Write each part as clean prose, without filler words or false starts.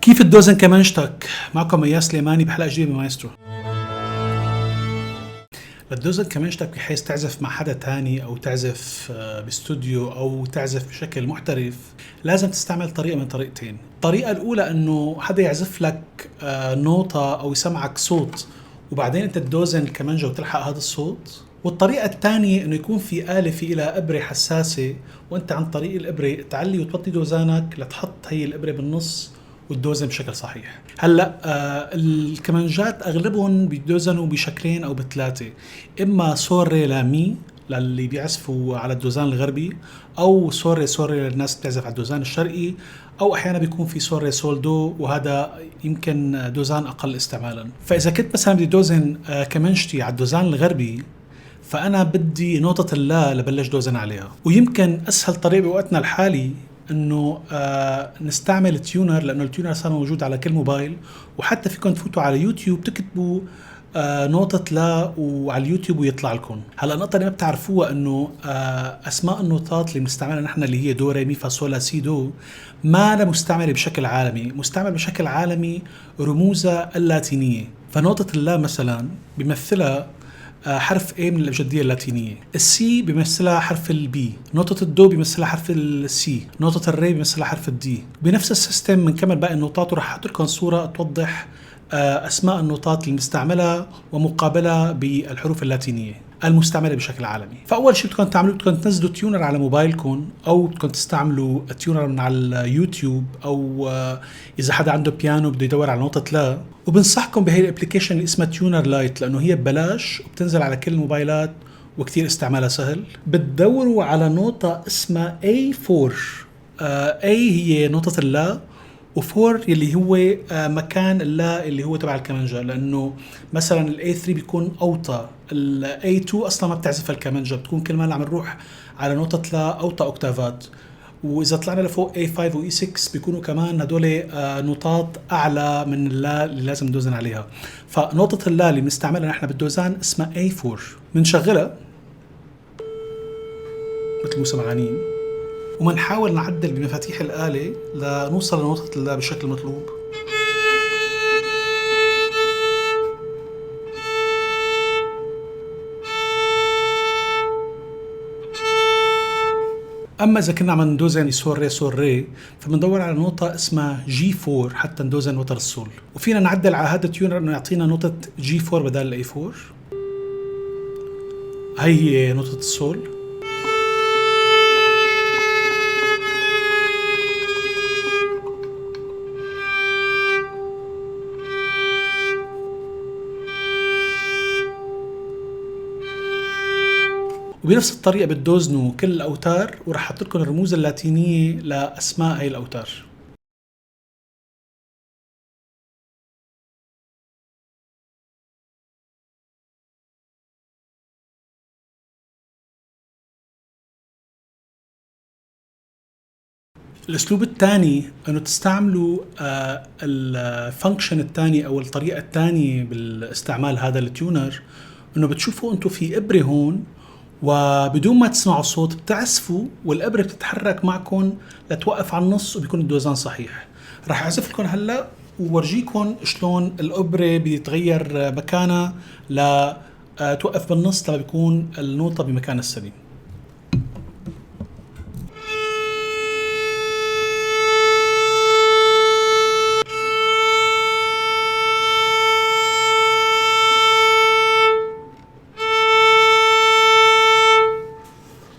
كيف تدوزن كمانجتك؟ معكم اياس سليماني بحلقه جديده من مايسترو. لتدوزن كمانجتك بحيث تعزف مع حدا تاني او تعزف باستوديو او تعزف بشكل محترف، لازم تستعمل طريقه من طريقتين. الطريقه الاولى انه حدا يعزف لك نوطه او يسمعك صوت وبعدين انت تدوزن الكمانجه وتلحق هذا الصوت. والطريقة الثانية انه يكون في آلة في لها إبرة حساسة، وانت عن طريق الإبرة تعلي وتوطي دوزانك لتحط هي الإبرة بالنص وتدوزن بشكل صحيح. هلا الكمانجات اغلبهم بيدوزنوا بشكلين او بثلاثه، اما سول ري لا مي للي بيعزفوا على الدوزان الغربي، او سول ري سول ري للناس بتعزف على الدوزان الشرقي، او احيانا بيكون في سول ري سول دو، وهذا يمكن دوزان اقل استعمالا. فاذا كنت مثلا بدي دوزن كمانجتي على الدوزان الغربي، فانا بدي نوطة اللا لبلش دوزن عليها. ويمكن اسهل طريقه بوقتنا الحالي انه نستعمل تيونر، لانه التيونر صار موجود على كل موبايل، وحتى فيكم تفوتوا على يوتيوب تكتبوا نوطة لا وعلى اليوتيوب ويطلع لكم. هلا النقطة اللي ما بتعرفوها انه اسماء النوتات اللي بنستعملها نحن اللي هي دو ري مي فا صول لا سي دو ما لا مستعملة بشكل عالمي. مستعمل بشكل عالمي رموزها اللاتينية. فنوطة اللا مثلا بيمثلها حرف A من الأبجدية اللاتينية، السي بيمثلها حرف البي، نوتة الدو بيمثلها حرف السي، نوتة الري بيمثلها حرف الدي. بنفس السيستم بنكمل باقي النوتات، وراح احط لكم صورة توضح أسماء النوتات المستعملة ومقابلة بالحروف اللاتينية المستعملة بشكل عالمي. فأول شيء بدكم تعملوه بدكم تنزلوا تيونر على موبايلكم، أو بدكم تستعملوا تيونر من على اليوتيوب، أو إذا حدا عنده بيانو بده يدور على نوتة لا. وبنصحكم بهي الابليكيشن اللي اسمها تيونر لايت، لأنه هي ببلاش وبتنزل على كل الموبايلات وكتير استعمالها سهل. بتدوروا على نوتة اسمها A4. A هي نوتة اللا، و4 يلي هو مكان اللا اللي هو تبع الكمانجة، لأنه مثلا ال A3 بيكون أوطى، ال A2 أصلا ما بتعزف الكمانجة، بتكون كل ما عم نروح على نوتة لا أوطى أوكتافات. وإذا طلعنا لفوق A5 و E6 بيكونوا كمان هدول نوتات أعلى من اللا اللي لازم ندوزن عليها. فنوتة اللا اللي بنستعملها نحن بالدوزان اسمها A4. بنشغلها مثل ما سمعانين، ومنحاول نعدل بمفاتيح الآلة لنوصل لنوتة اللا بالشكل المطلوب. أما إذا كنا عم ندوزن سول ري سول ري، فبندور على نوتة اسمها G4 حتى ندوزن وتر السول. وفينا نعدل على هذا التيونر إنه يعطينا نوتة G4 بدل ال A4. هي نوتة السول. وبنفس الطريقة بتدوزنوا كل الأوتار، وراح أحط لكم الرموز اللاتينية لأسماء هاي الأوتار. الأسلوب الثاني أنه تستعملوا الفانكشن الثاني أو الطريقة الثانية بالاستعمال هذا التيونر، أنه بتشوفوا أنتوا في إبرة هون، وبدون ما تسمعوا الصوت بتعزفوا والإبرة بتتحرك معكم لتوقف على النص وبيكون الدوزان صحيح. راح أعزف لكم هلأ وورجيكم شلون الإبرة بيتغير مكانها لتوقف بالنص لما بيكون النوطة بمكان السليم.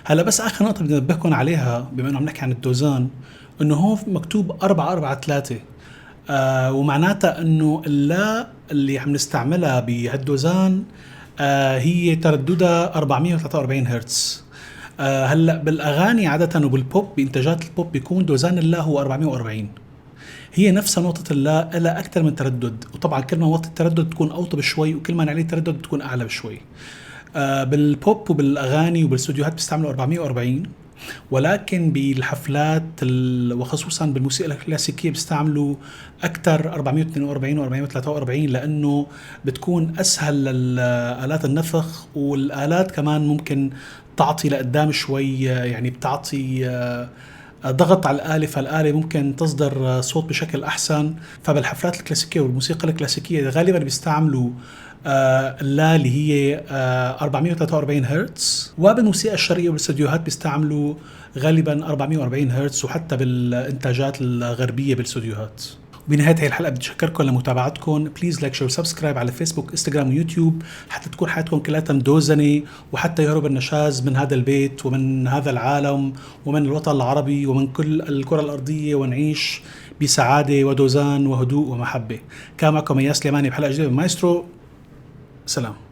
هلا بس اخر نقطة بدي انبهكم عليها بما انه عم نحكي عن الدوزان، انه هون مكتوب 4-4-3، ومعناتها انه اللا اللي عم نستعملها بهالدوزان هي ترددها 443 هرتز. هلا بالاغاني عادة وبالبوب بانتاجات البوب بيكون دوزان اللا هو 440. هي نفسها نقطة اللا لها أكثر من تردد، وطبعا كل ما وطي التردد تكون أوطى بشوي، وكل ما نعلي التردد بتكون أعلى بشوي. بالبوب وبالاغاني وبالاستوديوهات بيستعملوا 440، ولكن بالحفلات وخصوصا بالموسيقى الكلاسيكيه بيستعملوا اكثر 442 و443، لانه بتكون اسهل لآلات النفخ، والآلات كمان ممكن تعطي لقدام شوي، يعني بتعطي ضغط على الآلة، فالآلة ممكن تصدر صوت بشكل أحسن. فبالحفلات الكلاسيكية والموسيقى الكلاسيكية غالبا بيستعملوا اللا اللي هي 443 هرتز، وبالموسيقى الشرقية والاستديوهات بيستعملوا غالبا 440 هرتز، وحتى بالإنتاجات الغربية بالاستديوهات. بنهاية هي الحلقة بدي أشكركم لمتابعتكم. بليز لايك شير وسبسكرايب على فيسبوك انستغرام ويوتيوب حتى تكون حياتكم كلها مدوزنة، وحتى يهرب النشاز من هذا البيت ومن هذا العالم ومن الوطن العربي ومن كل الكرة الأرضية، ونعيش بسعادة ودوزان وهدوء ومحبة. كان معكم اياس سليماني بحلقة جديدة من مايسترو. سلام.